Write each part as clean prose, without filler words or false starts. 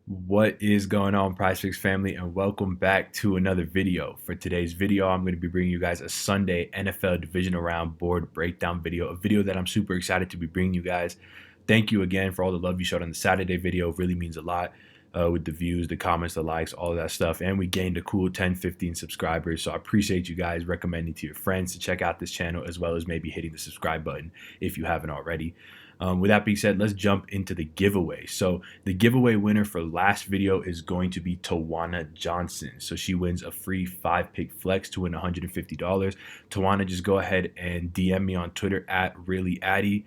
What is going on, PrizePicks family, and welcome back to another video. For today's video, I'm going to be bringing you guys a Sunday NFL Divisional Round board breakdown video, a video that I'm super excited to be bringing you guys. Thank you again for all the love you showed on the Saturday video. It really means a lot with the views, the comments, the likes, all of that stuff. And we gained a cool 10, 15 subscribers. So I appreciate you guys recommending to your friends to check out this channel, as well as maybe hitting the subscribe button if you haven't already. With that being said, let's jump into the giveaway. So the giveaway winner for last video is going to be Tawana Johnson. So she wins a free 5-pick flex to win $150. Tawana, just go ahead and DM me on Twitter at reallyaddy.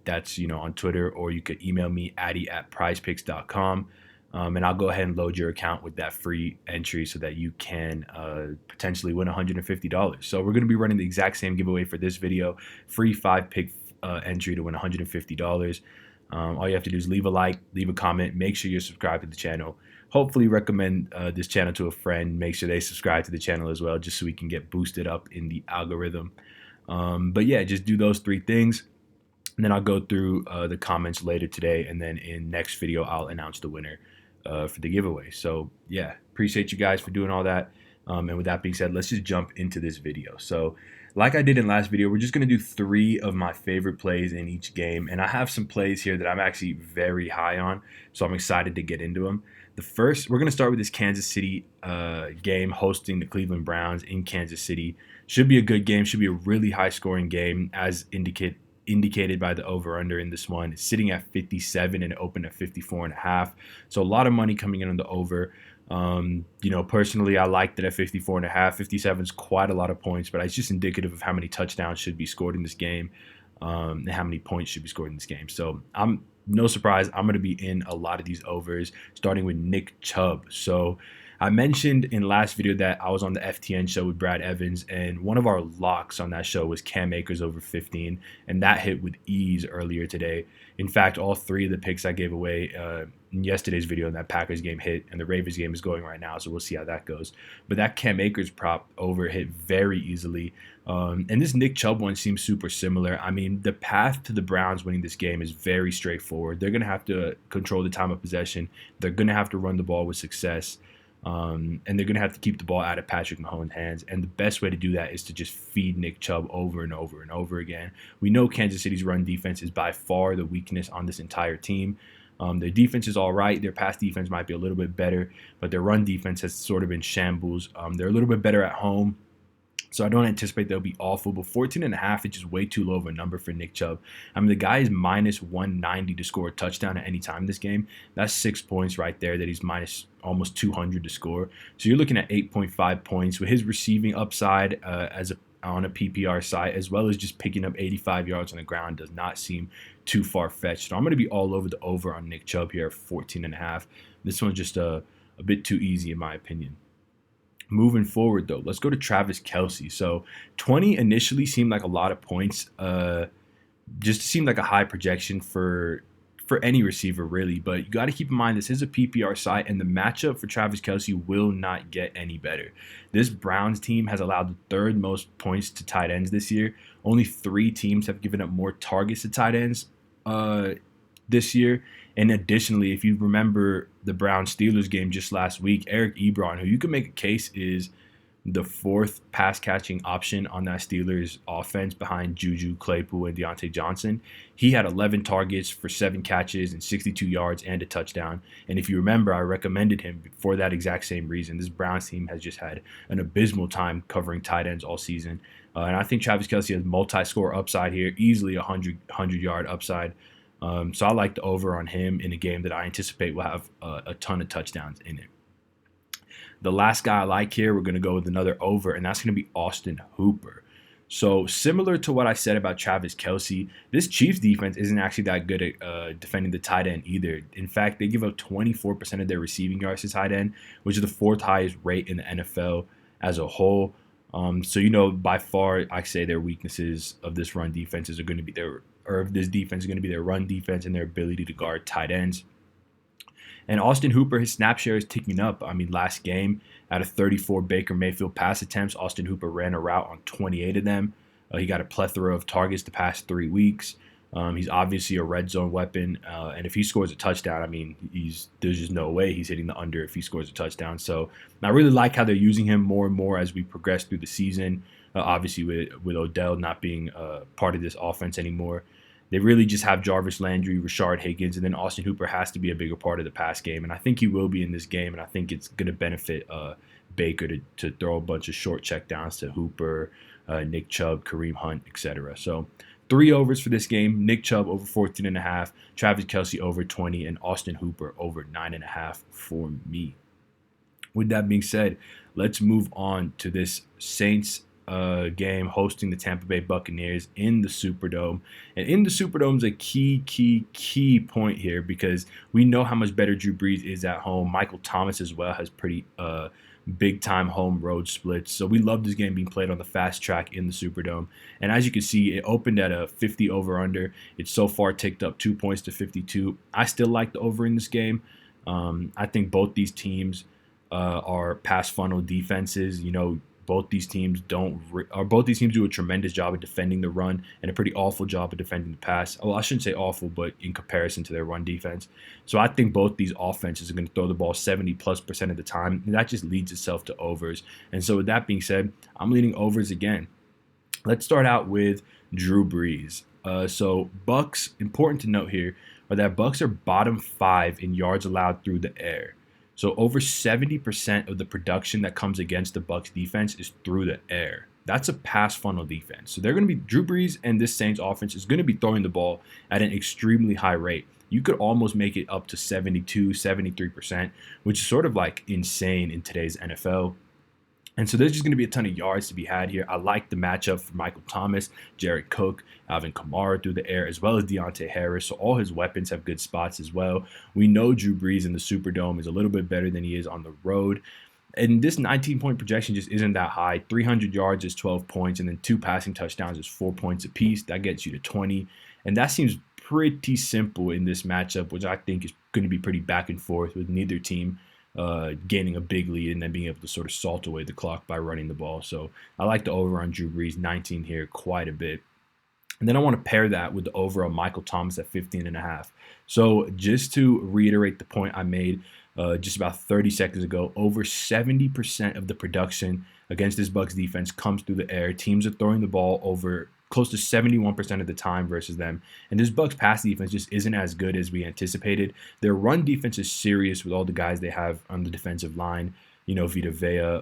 That's on Twitter, or you could email me addy@prizepicks.com. And I'll go ahead and load your account with that free entry so that you can potentially win $150. So we're going to be running the exact same giveaway for this video, free 5-pick entry to win $150. All you have to do is leave a like, leave a comment, make sure you're subscribed to the channel. Hopefully recommend this channel to a friend. Make sure they subscribe to the channel as well, just so we can get boosted up in the algorithm. But yeah, just do those three things. And then I'll go through the comments later today, and then in next video I'll announce the winner for the giveaway. So yeah, appreciate you guys for doing all that. And with that being said, let's just jump into this video. So like I did in last video, we're just going to do 3 of my favorite plays in each game. And I have some plays here that I'm actually very high on, so I'm excited to get into them. The first, we're going to start with this Kansas City game hosting the Cleveland Browns in Kansas City. Should be a good game, should be a really high scoring game, as indicated by the over-under in this one. It's sitting at 57 and it opened at 54.5. So a lot of money coming in on the over. Personally, I liked it at 54.5. 57 is quite a lot of points, but it's just indicative of how many touchdowns should be scored in this game, and how many points should be scored in this game. So I'm no surprise, I'm going to be in a lot of these overs, starting with Nick Chubb. So I mentioned in last video that I was on the FTN show with Brad Evans, and one of our locks on that show was Cam Akers over 15, and that hit with ease earlier today. In fact, all 3 of the picks I gave away in yesterday's video in that Packers game hit, and the Ravens game is going right now, so we'll see how that goes. But that Cam Akers prop over hit very easily. And this Nick Chubb one seems super similar. I mean, the path to the Browns winning this game is very straightforward. They're going to have to control the time of possession. They're going to have to run the ball with success. And they're going to have to keep the ball out of Patrick Mahomes' hands. And the best way to do that is to just feed Nick Chubb over and over and over again. We know Kansas City's run defense is by far the weakness on this entire team. Their defense is all right. Their pass defense might be a little bit better, but their run defense has sort of been shambles. They're a little bit better at home, so I don't anticipate they'll be awful, but 14.5 is just way too low of a number for Nick Chubb. I mean, the guy is minus 190 to score a touchdown at any time this game. That's 6 points right there that he's minus almost 200 to score. So you're looking at 8.5 points with his receiving upside on a PPR site, as well as just picking up 85 yards on the ground, does not seem too far-fetched. So I'm going to be all over the over on Nick Chubb here at 14.5. This one's just a bit too easy in my opinion. Moving forward, though, let's go to Travis Kelce. So 20 initially seemed like a lot of points. Just seemed like a high projection for any receiver, really. But you got to keep in mind, this is a PPR site, and the matchup for Travis Kelce will not get any better. This Browns team has allowed the 3rd most points to tight ends this year. Only 3 teams have given up more targets to tight ends this year. And additionally, if you remember the Browns-Steelers game just last week, Eric Ebron, who you can make a case is the 4th pass-catching option on that Steelers offense behind Juju, Claypool, and Deontay Johnson, he had 11 targets for 7 catches and 62 yards and a touchdown. And if you remember, I recommended him for that exact same reason. This Browns team has just had an abysmal time covering tight ends all season. And I think Travis Kelce has multi-score upside here, easily a 100-yard upside. So I like the over on him in a game that I anticipate will have a ton of touchdowns in it. The last guy I like here, we're going to go with another over, and that's going to be Austin Hooper. So similar to what I said about Travis Kelce, this Chiefs defense isn't actually that good at defending the tight end either. In fact, they give up 24% of their receiving yards to tight end, which is the 4th highest rate in the NFL as a whole. So, by far, I say their weaknesses of this run defenses are going to be this defense is going to be their run defense and their ability to guard tight ends. And Austin Hooper, his snap share is ticking up. I mean, last game, out of 34 Baker Mayfield pass attempts, Austin Hooper ran a route on 28 of them. He got a plethora of targets the past 3 weeks. He's obviously a red zone weapon, and if he scores a touchdown, I mean, there's just no way he's hitting the under if he scores a touchdown. So I really like how they're using him more and more as we progress through the season. Obviously, with Odell not being part of this offense anymore, they really just have Jarvis Landry, Rashard Higgins, and then Austin Hooper has to be a bigger part of the pass game, and I think he will be in this game, and I think it's going to benefit Baker to throw a bunch of short checkdowns to Hooper, Nick Chubb, Kareem Hunt, etc. So 3 overs for this game. Nick Chubb over 14.5, Travis Kelce over 20, and Austin Hooper over 9.5 for me. With that being said, let's move on to this Saints game hosting the Tampa Bay Buccaneers in the Superdome. And in the Superdome is a key point here because we know how much better Drew Brees is at home. Michael Thomas as well has pretty big-time home road splits. So we love this game being played on the fast track in the Superdome. And as you can see, it opened at a 50 over-under. It's so far ticked up 2 points to 52. I still like the over in this game. I think both these teams are pass funnel defenses. You know, both these teams do a tremendous job of defending the run and a pretty awful job of defending the pass. Well, I shouldn't say awful, but in comparison to their run defense. So I think both these offenses are going to throw the ball 70+% of the time, and that just leads itself to overs. And so with that being said, I'm leaning overs again. Let's start out with Drew Brees. So Bucks, important to note here, are that Bucks are bottom 5 in yards allowed through the air. So over 70% of the production that comes against the Bucs defense is through the air. That's a pass funnel defense. So they're going to be Drew Brees and this Saints offense is going to be throwing the ball at an extremely high rate. You could almost make it up to 72, 73%, which is sort of like insane in today's NFL. And so there's just going to be a ton of yards to be had here. I like the matchup for Michael Thomas, Jared Cook, Alvin Kamara through the air, as well as Deontay Harris. So all his weapons have good spots as well. We know Drew Brees in the Superdome is a little bit better than he is on the road. And this 19-point projection just isn't that high. 300 yards is 12 points, and then 2 passing touchdowns is 4 points apiece. That gets you to 20. And that seems pretty simple in this matchup, which I think is going to be pretty back and forth with neither team gaining a big lead and then being able to sort of salt away the clock by running the ball. So I like the over on Drew Brees 19 here quite a bit. And then I want to pair that with the over on Michael Thomas at 15.5. So just to reiterate the point I made just about 30 seconds ago, over 70% of the production against this Bucs defense comes through the air. Teams are throwing the ball over close to 71% of the time versus them. And this Bucs pass defense just isn't as good as we anticipated. Their run defense is serious with all the guys they have on the defensive line, you know, Vita Vea,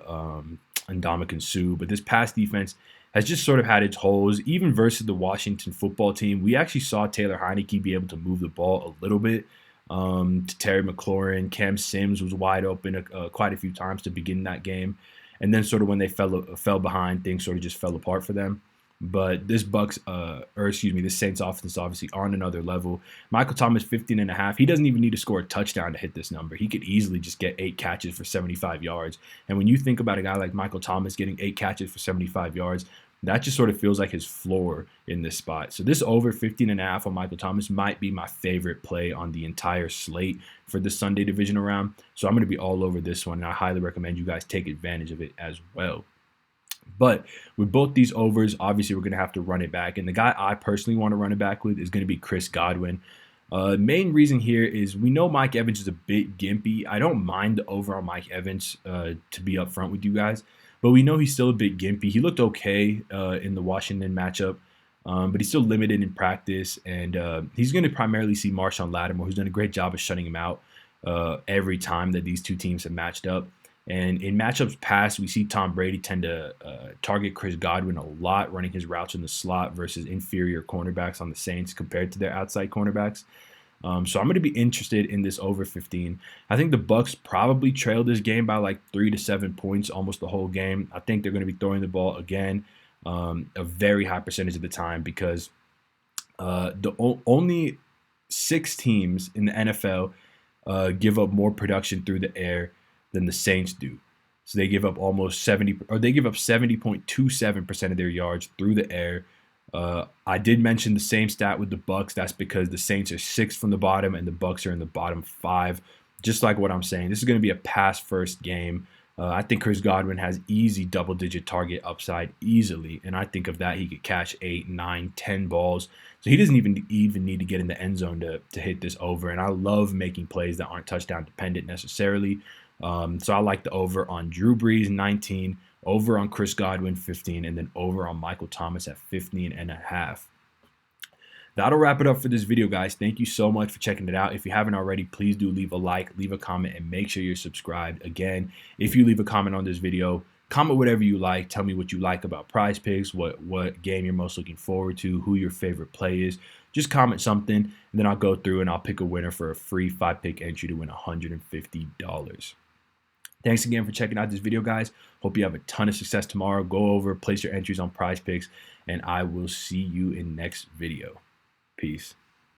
and Ndamukong Suh. But this pass defense has just sort of had its holes. Even versus the Washington football team, we actually saw Taylor Heinicke be able to move the ball a little bit. To Terry McLaurin, Cam Sims was wide open quite a few times to begin that game. And then sort of when they fell behind, things sort of just fell apart for them. But this this Saints offense is obviously on another level. Michael Thomas, 15.5. He doesn't even need to score a touchdown to hit this number. He could easily just get 8 catches for 75 yards. And when you think about a guy like Michael Thomas getting 8 catches for 75 yards, that just sort of feels like his floor in this spot. So this over 15.5 on Michael Thomas might be my favorite play on the entire slate for the Sunday divisional round. So I'm going to be all over this one, and I highly recommend you guys take advantage of it as well. But with both these overs, obviously we're going to have to run it back. And the guy I personally want to run it back with is going to be Chris Godwin. Main reason here is we know Mike Evans is a bit gimpy. I don't mind the over on Mike Evans to be upfront with you guys. But we know he's still a bit gimpy. He looked okay in the Washington matchup, but he's still limited in practice. And he's going to primarily see Marshawn Lattimore, who's done a great job of shutting him out every time that these two teams have matched up. And in matchups past, we see Tom Brady tend to target Chris Godwin a lot, running his routes in the slot versus inferior cornerbacks on the Saints compared to their outside cornerbacks. So I'm going to be interested in this over 15. I think the Bucs probably trailed this game by like 3 to 7 points almost the whole game. I think they're going to be throwing the ball again a very high percentage of the time because only 6 teams in the NFL give up more production through the air than the Saints do. So they give up almost 70.27% of their yards through the air. I did mention the same stat with the Bucs. That's because the Saints are 6th from the bottom and the Bucs are in the bottom 5. Just like what I'm saying, this is going to be a pass-first game. I think Chris Godwin has easy double-digit target upside easily, and I think of that he could catch 8, 9, 10 balls. So he doesn't even need to get in the end zone to hit this over. And I love making plays that aren't touchdown dependent necessarily. So I like the over on Drew Brees 19, over on Chris Godwin 15, and then over on Michael Thomas at 15.5. That'll wrap it up for this video, guys. Thank you so much for checking it out. If you haven't already, please do leave a like, leave a comment, and make sure you're subscribed. Again, if you leave a comment on this video, comment whatever you like. Tell me what you like about PrizePicks, what game you're most looking forward to, who your favorite play is. Just comment something, and then I'll go through and I'll pick a winner for a free 5-pick entry to win $150. Thanks again for checking out this video, guys. Hope you have a ton of success tomorrow. Go over, place your entries on PrizePicks, and I will see you in next video. Peace.